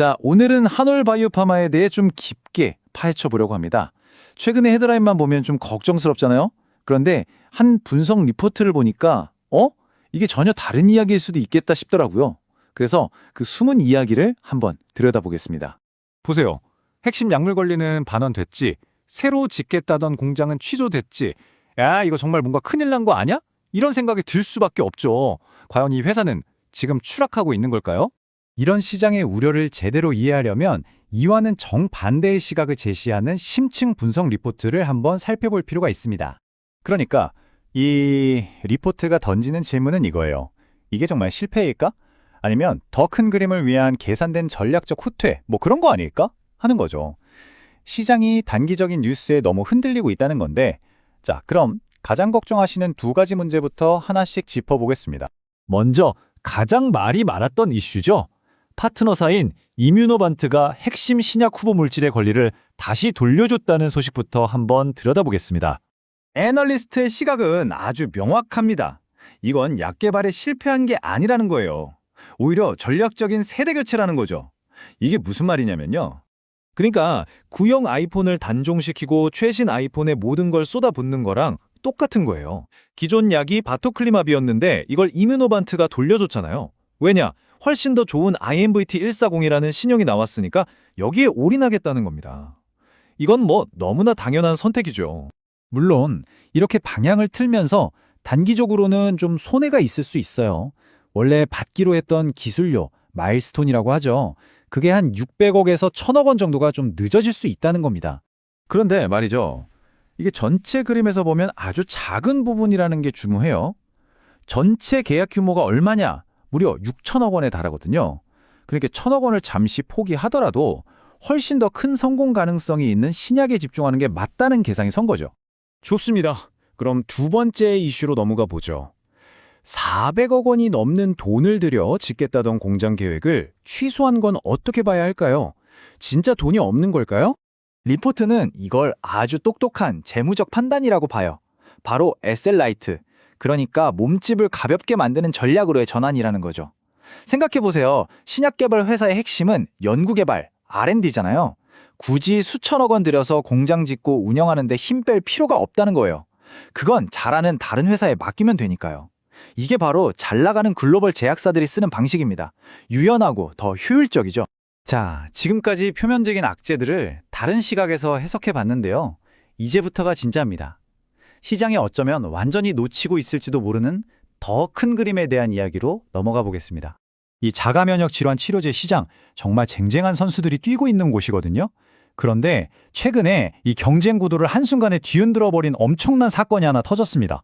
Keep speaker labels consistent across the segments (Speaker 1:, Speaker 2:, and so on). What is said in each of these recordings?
Speaker 1: 자, 오늘은 한올바이오파마에 대해 좀 깊게 파헤쳐 보려고 합니다. 최근에 헤드라인만 보면 좀 걱정스럽잖아요? 그런데 한 분석 리포트를 보니까 이게 전혀 다른 이야기일 수도 있겠다 싶더라고요. 그래서 그 숨은 이야기를 한번 들여다보겠습니다.
Speaker 2: 보세요. 핵심 약물 권리는 반환됐지. 새로 짓겠다던 공장은 취소됐지. 야, 이거 정말 뭔가 큰일 난 거 아니야? 이런 생각이 들 수밖에 없죠. 과연 이 회사는 지금 추락하고 있는 걸까요?
Speaker 3: 이런 시장의 우려를 제대로 이해하려면 이와는 정반대의 시각을 제시하는 심층 분석 리포트를 한번 살펴볼 필요가 있습니다. 그러니까 이 리포트가 던지는 질문은 이거예요. 이게 정말 실패일까? 아니면 더 큰 그림을 위한 계산된 전략적 후퇴, 뭐 그런 거 아닐까? 하는 거죠. 시장이 단기적인 뉴스에 너무 흔들리고 있다는 건데, 자, 그럼 가장 걱정하시는 두 가지 문제부터 하나씩 짚어보겠습니다. 먼저 가장 말이 많았던 이슈죠. 파트너사인 이뮤노반트가 핵심 신약 후보 물질의 권리를 다시 돌려줬다는 소식부터 한번 들여다보겠습니다. 애널리스트의 시각은 아주 명확합니다. 이건 약 개발에 실패한 게 아니라는 거예요. 오히려 전략적인 세대 교체라는 거죠. 이게 무슨 말이냐면요. 그러니까 구형 아이폰을 단종시키고 최신 아이폰에 모든 걸 쏟아붓는 거랑 똑같은 거예요. 기존 약이 바토클리마비였는데 이걸 이뮤노반트가 돌려줬잖아요. 왜냐? 훨씬 더 좋은 IMVT140이라는 신형이 나왔으니까 여기에 올인하겠다는 겁니다. 이건 뭐 너무나 당연한 선택이죠. 물론 이렇게 방향을 틀면서 단기적으로는 좀 손해가 있을 수 있어요. 원래 받기로 했던 기술료, 마일스톤이라고 하죠. 그게 한 600억에서 1000억 원 정도가 좀 늦어질 수 있다는 겁니다.
Speaker 1: 그런데 말이죠. 이게 전체 그림에서 보면 아주 작은 부분이라는 게 중요해요. 전체 계약 규모가 얼마냐? 무려 6천억 원에 달하거든요. 그러니까 1,000억 원을 잠시 포기하더라도 훨씬 더 큰 성공 가능성이 있는 신약에 집중하는 게 맞다는 계산이 선 거죠.
Speaker 4: 좋습니다. 그럼 두 번째 이슈로 넘어가 보죠. 400억 원이 넘는 돈을 들여 짓겠다던 공장 계획을 취소한 건 어떻게 봐야 할까요? 진짜 돈이 없는 걸까요?
Speaker 3: 리포트는 이걸 아주 똑똑한 재무적 판단이라고 봐요. 바로 SL라이트, 그러니까 몸집을 가볍게 만드는 전략으로의 전환이라는 거죠. 생각해보세요. 신약 개발 회사의 핵심은 연구개발, R&D잖아요. 굳이 수천억 원 들여서 공장 짓고 운영하는데 힘 뺄 필요가 없다는 거예요. 그건 잘하는 다른 회사에 맡기면 되니까요. 이게 바로 잘 나가는 글로벌 제약사들이 쓰는 방식입니다. 유연하고 더 효율적이죠. 자, 지금까지 표면적인 악재들을 다른 시각에서 해석해 봤는데요. 이제부터가 진짜입니다. 시장에 어쩌면 완전히 놓치고 있을지도 모르는 더 큰 그림에 대한 이야기로 넘어가 보겠습니다. 이 자가면역 질환 치료제 시장, 정말 쟁쟁한 선수들이 뛰고 있는 곳이거든요. 그런데 최근에 이 경쟁 구도를 한순간에 뒤흔들어 버린 엄청난 사건이 하나 터졌습니다.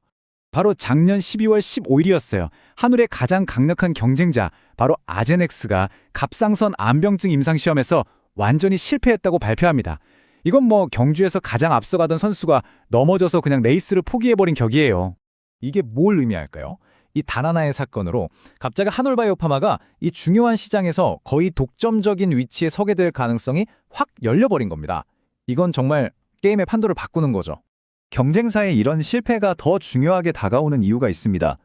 Speaker 3: 바로 작년 12월 15일이었어요. 한올의 가장 강력한 경쟁자, 바로 아제넥스가 갑상선 암병증 임상시험에서 완전히 실패했다고 발표합니다. 이건 뭐 경주에서 가장 앞서가던 선수가 넘어져서 그냥 레이스를 포기해버린 격이에요. 이게 뭘 의미할까요? 이 단 하나의 사건으로 갑자기 한올바이오파마가 이 중요한 시장에서 거의 독점적인 위치에 서게 될 가능성이 확 열려버린 겁니다. 이건 정말 게임의 판도를 바꾸는 거죠. 경쟁사의 이런 실패가 더 중요하게 다가오는 이유가 있습니다.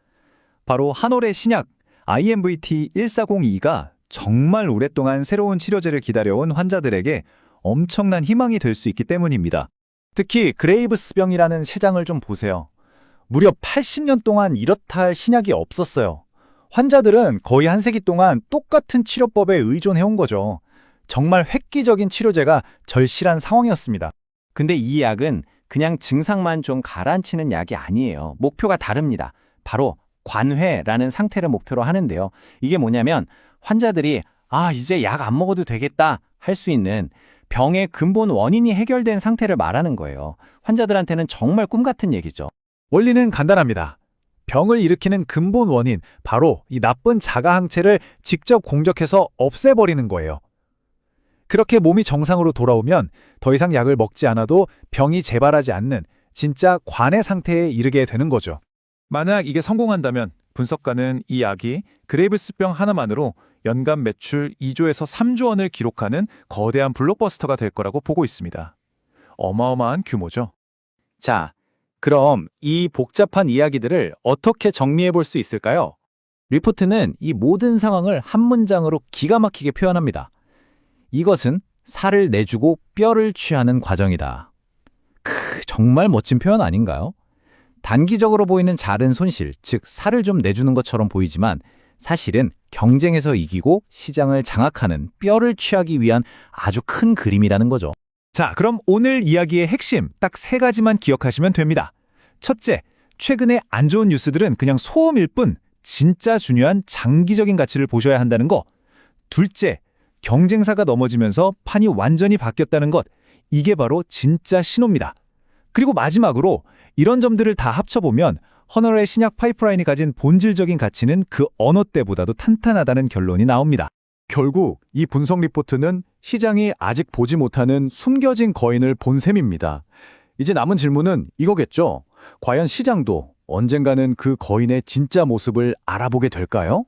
Speaker 3: 바로 한올의 신약 IMVT1402가 정말 오랫동안 새로운 치료제를 기다려온 환자들에게 엄청난 희망이 될 수 있기 때문입니다. 특히 그레이브스병이라는 시장을 좀 보세요. 무려 80년 동안 이렇다 할 신약이 없었어요. 환자들은 거의 한 세기 동안 똑같은 치료법에 의존해온 거죠. 정말 획기적인 치료제가 절실한 상황이었습니다. 근데 이 약은 그냥 증상만 좀 가라앉히는 약이 아니에요. 목표가 다릅니다. 바로 관회라는 상태를 목표로 하는데요. 이게 뭐냐면 환자들이 이제 약 안 먹어도 되겠다 할 수 있는 병의 근본 원인이 해결된 상태를 말하는 거예요. 환자들한테는 정말 꿈 같은 얘기죠. 원리는 간단합니다. 병을 일으키는 근본 원인, 바로 이 나쁜 자가 항체를 직접 공격해서 없애버리는 거예요. 그렇게 몸이 정상으로 돌아오면 더 이상 약을 먹지 않아도 병이 재발하지 않는 진짜 관해 상태에 이르게 되는 거죠.
Speaker 1: 만약 이게 성공한다면 분석가는 이 약이 그레이브스병 하나만으로 연간 매출 2조에서 3조 원을 기록하는 거대한 블록버스터가 될 거라고 보고 있습니다. 어마어마한 규모죠.
Speaker 3: 자, 그럼 이 복잡한 이야기들을 어떻게 정리해 볼 수 있을까요? 리포트는 이 모든 상황을 한 문장으로 기가 막히게 표현합니다.
Speaker 4: 이것은 살을 내주고 뼈를 취하는 과정이다. 정말 멋진 표현 아닌가요? 단기적으로 보이는 작은 손실, 즉 살을 좀 내주는 것처럼 보이지만 사실은 경쟁에서 이기고 시장을 장악하는 뼈를 취하기 위한 아주 큰 그림이라는 거죠.
Speaker 1: 자, 그럼 오늘 이야기의 핵심 딱 3가지만 기억하시면 됩니다. 첫째, 최근에 안 좋은 뉴스들은 그냥 소음일 뿐 진짜 중요한 장기적인 가치를 보셔야 한다는 거. 둘째, 경쟁사가 넘어지면서 판이 완전히 바뀌었다는 것. 이게 바로 진짜 신호입니다. 그리고 마지막으로 이런 점들을 다 합쳐보면 허널의 신약 파이프라인이 가진 본질적인 가치는 그 어느 때보다도 탄탄하다는 결론이 나옵니다.
Speaker 2: 결국 이 분석 리포트는 시장이 아직 보지 못하는 숨겨진 거인을 본 셈입니다. 이제 남은 질문은 이거겠죠. 과연 시장도 언젠가는 그 거인의 진짜 모습을 알아보게 될까요?